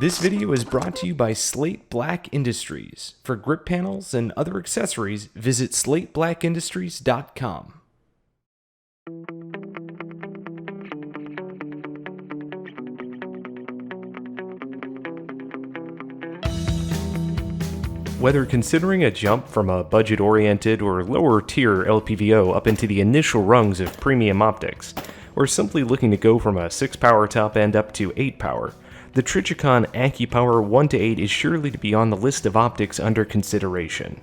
This video is brought to you by Slate Black Industries. For grip panels and other accessories, visit slateBlackIndustries.com. Whether considering a jump from a budget-oriented or lower-tier LPVO up into the initial rungs of premium optics, or simply looking to go from a 6-power top end up to 8-power, the Trijicon Accupower 1-8 is surely to be on the list of optics under consideration.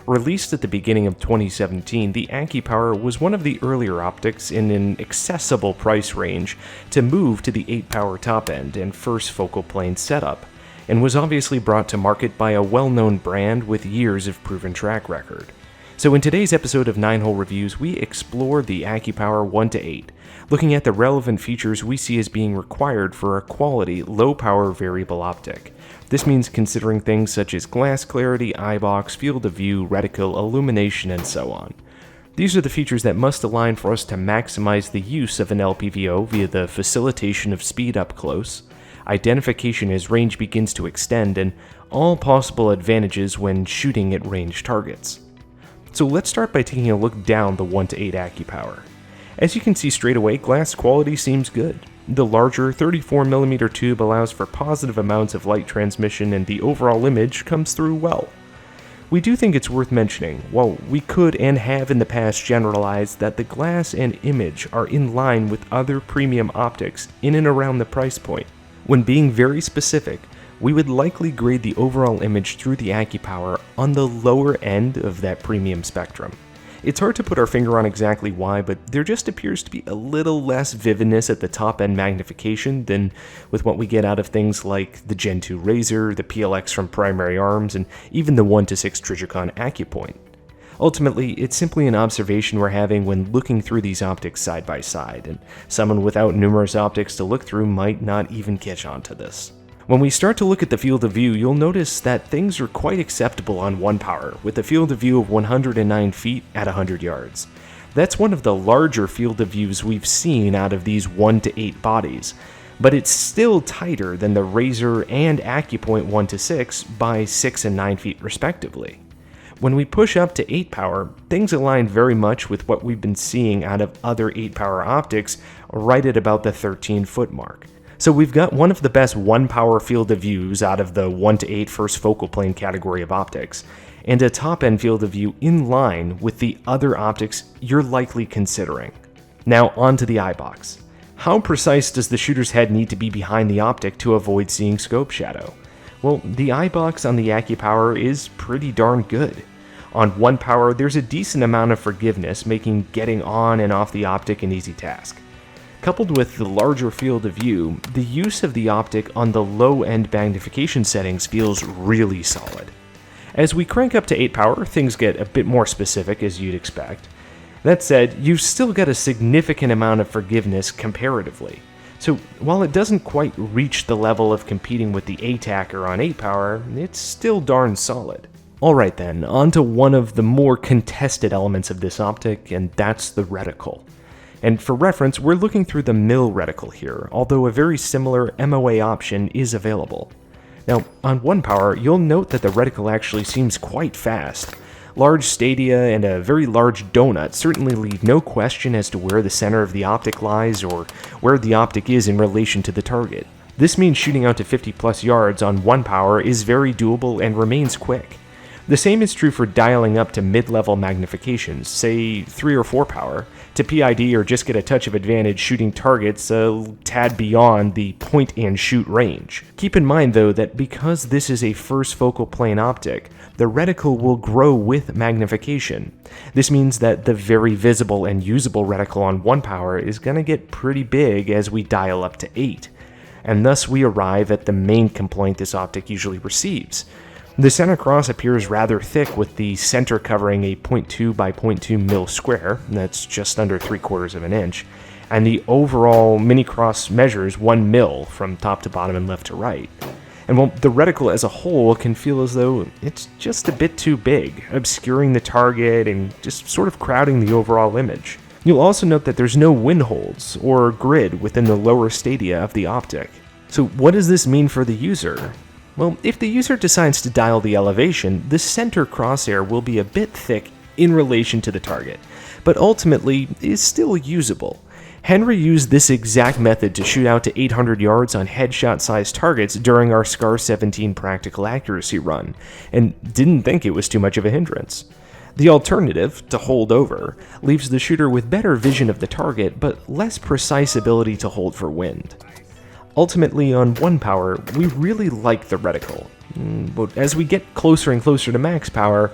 Released at the beginning of 2017, the Accupower was one of the earlier optics in an accessible price range to move to the 8-power top end and first focal plane setup, and was obviously brought to market by a well-known brand with years of proven track record. So in today's episode of 9-Hole Reviews, we explore the Accupower 1-8, looking at the relevant features we see as being required for a quality, low-power variable optic. This means considering things such as glass clarity, eye box, field of view, reticle, illumination, and so on. These are the features that must align for us to maximize the use of an LPVO via the facilitation of speed up close, identification as range begins to extend, and all possible advantages when shooting at range targets. So let's start by taking a look down the 1-8 Accupower. As you can see straight away, glass quality seems good. The larger 34mm tube allows for positive amounts of light transmission and the overall image comes through well. We do think it's worth mentioning, while we could and have in the past generalized that the glass and image are in line with other premium optics in and around the price point, when being very specific, we would likely grade the overall image through the Accupower on the lower end of that premium spectrum. It's hard to put our finger on exactly why, but there just appears to be a little less vividness at the top end magnification than with what we get out of things like the Gen 2 Razor, the PLX from Primary Arms, and even the 1-6 Trijicon Accupoint. Ultimately, it's simply an observation we're having when looking through these optics side by side, and someone without numerous optics to look through might not even catch on to this. When we start to look at the field of view, you'll notice that things are quite acceptable on 1-power, with a field of view of 109 feet at 100 yards. That's one of the larger field of views we've seen out of these 1-8 bodies, but it's still tighter than the Razor and Accupoint 1-6 by 6 and 9 feet respectively. When we push up to 8-power, things align very much with what we've been seeing out of other 8-power optics right at about the 13-foot mark. So we've got one of the best 1-power field of views out of the 1-8 first focal plane category of optics, and a top-end field of view in line with the other optics you're likely considering. Now on to the eye box. How precise does the shooter's head need to be behind the optic to avoid seeing scope shadow? Well, the eye box on the Accupower is pretty darn good. On 1-power, there's a decent amount of forgiveness, making getting on and off the optic an easy task. Coupled with the larger field of view, the use of the optic on the low-end magnification settings feels really solid. As we crank up to 8-power, things get a bit more specific as you'd expect. That said, you've still got a significant amount of forgiveness comparatively. So while it doesn't quite reach the level of competing with the ATACR on 8-power, it's still darn solid. Alright then, on to one of the more contested elements of this optic, and that's the reticle. And for reference, we're looking through the mill reticle here, although a very similar MOA option is available. Now, on 1-power, you'll note that the reticle actually seems quite fast. Large stadia and a very large donut certainly leave no question as to where the center of the optic lies or where the optic is in relation to the target. This means shooting out to 50 plus yards on 1-power is very doable and remains quick. The same is true for dialing up to mid-level magnifications, say 3 or 4-power, to PID or just get a touch of advantage shooting targets a tad beyond the point-and-shoot range. Keep in mind though that because this is a first focal plane optic, the reticle will grow with magnification. This means that the very visible and usable reticle on 1-power is going to get pretty big as we dial up to 8, and thus we arrive at the main complaint this optic usually receives. The center cross appears rather thick with the center covering a 0.2 by 0.2 mil square, that's just under 3/4 of an inch, and the overall mini cross measures 1 mil from top to bottom and left to right. And while the reticle as a whole can feel as though it's just a bit too big, obscuring the target and just sort of crowding the overall image. You'll also note that there's no win holds or grid within the lower stadia of the optic. So what does this mean for the user? Well, if the user decides to dial the elevation, the center crosshair will be a bit thick in relation to the target, but ultimately is still usable. Henry used this exact method to shoot out to 800 yards on headshot-sized targets during our SCAR 17 practical accuracy run, and didn't think it was too much of a hindrance. The alternative, to hold over, leaves the shooter with better vision of the target, but less precise ability to hold for wind. Ultimately, on 1 power, we really like the reticle, but as we get closer and closer to max power,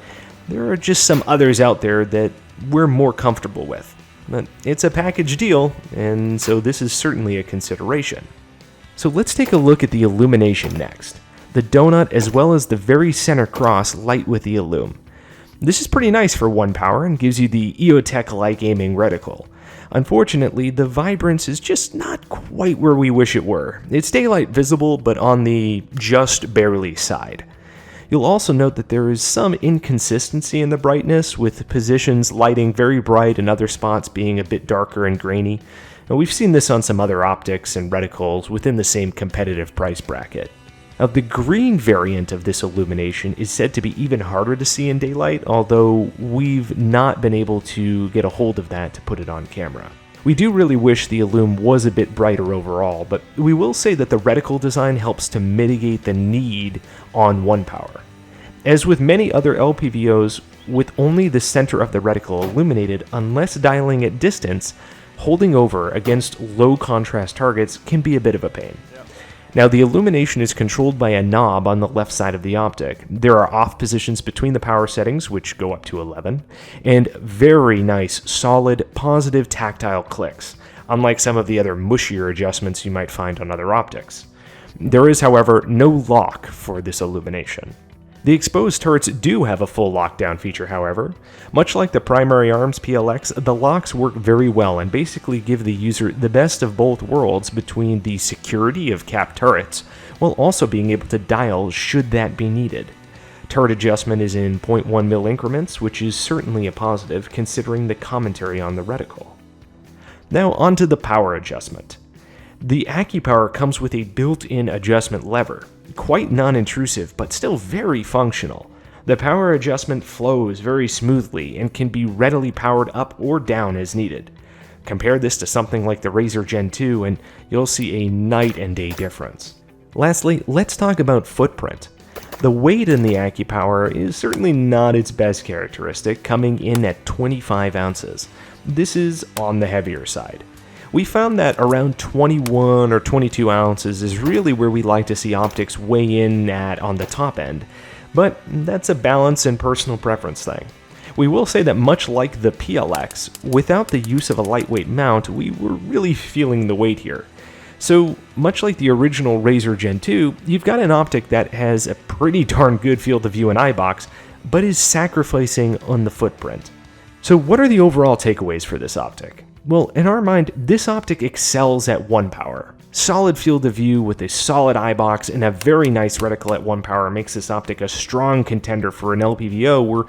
there are just some others out there that we're more comfortable with. But it's a package deal, and so this is certainly a consideration. So let's take a look at the illumination next. The donut as well as the very center cross light with the illum. This is pretty nice for 1 power and gives you the Eotech-like aiming reticle. Unfortunately, the vibrance is just not quite where we wish it were. It's daylight visible, but on the just barely side. You'll also note that there is some inconsistency in the brightness, with positions lighting very bright and other spots being a bit darker and grainy. Now, we've seen this on some other optics and reticles within the same competitive price bracket. Now, the green variant of this illumination is said to be even harder to see in daylight, although we've not been able to get a hold of that to put it on camera. We do really wish the illum was a bit brighter overall, but we will say that the reticle design helps to mitigate the need on 1 power. As with many other LPVOs, with only the center of the reticle illuminated, unless dialing at distance, holding over against low contrast targets can be a bit of a pain. Now, the illumination is controlled by a knob on the left side of the optic. There are off positions between the power settings, which go up to 11, and very nice, solid, positive tactile clicks, unlike some of the other mushier adjustments you might find on other optics. There is, however, no lock for this illumination. The exposed turrets do have a full lockdown feature, however. Much like the primary Arms PLX, the locks work very well and basically give the user the best of both worlds between the security of capped turrets, while also being able to dial should that be needed. Turret adjustment is in 0.1 mil increments, which is certainly a positive considering the commentary on the reticle. Now onto the power adjustment. The Accupower comes with a built-in adjustment lever. Quite non-intrusive, but still very functional. The power adjustment flows very smoothly and can be readily powered up or down as needed. Compare this to something like the Razer Gen 2 and you'll see a night and day difference. Lastly, let's talk about footprint. The weight in the Accupower is certainly not its best characteristic, coming in at 25 ounces. This is on the heavier side. We found that around 21 or 22 ounces is really where we like to see optics weigh in at on the top end, but that's a balance and personal preference thing. We will say that much like the PLX, without the use of a lightweight mount, we were really feeling the weight here. So, much like the original Razer Gen 2, you've got an optic that has a pretty darn good field of view and eye box, but is sacrificing on the footprint. So what are the overall takeaways for this optic? Well, in our mind, this optic excels at 1 power. Solid field of view with a solid eye box and a very nice reticle at 1 power makes this optic a strong contender for an LPVO where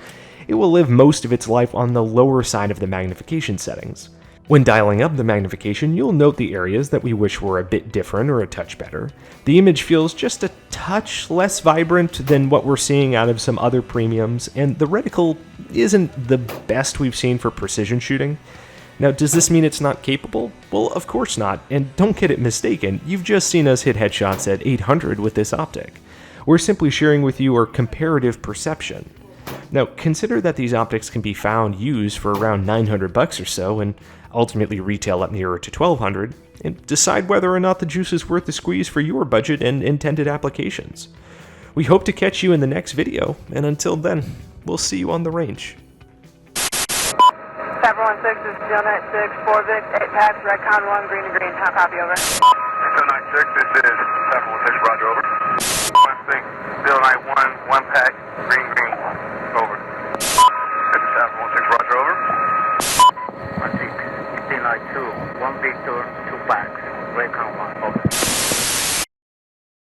it will live most of its life on the lower side of the magnification settings. When dialing up the magnification, you'll note the areas that we wish were a bit different or a touch better. The image feels just a touch less vibrant than what we're seeing out of some other premiums, and the reticle isn't the best we've seen for precision shooting. Now, does this mean it's not capable? Well, of course not, and don't get it mistaken, you've just seen us hit headshots at 800 with this optic. We're simply sharing with you our comparative perception. Now, consider that these optics can be found used for around $900 or so, and ultimately retail up nearer to $1,200, and decide whether or not the juice is worth the squeeze for your budget and intended applications. We hope to catch you in the next video, and until then, we'll see you on the range. 716, this is 096, 4 Vic, 8 packs, red con 1, green to green. How copy, over? 096, this is 716, roger, over. 16, 091, 1 pack.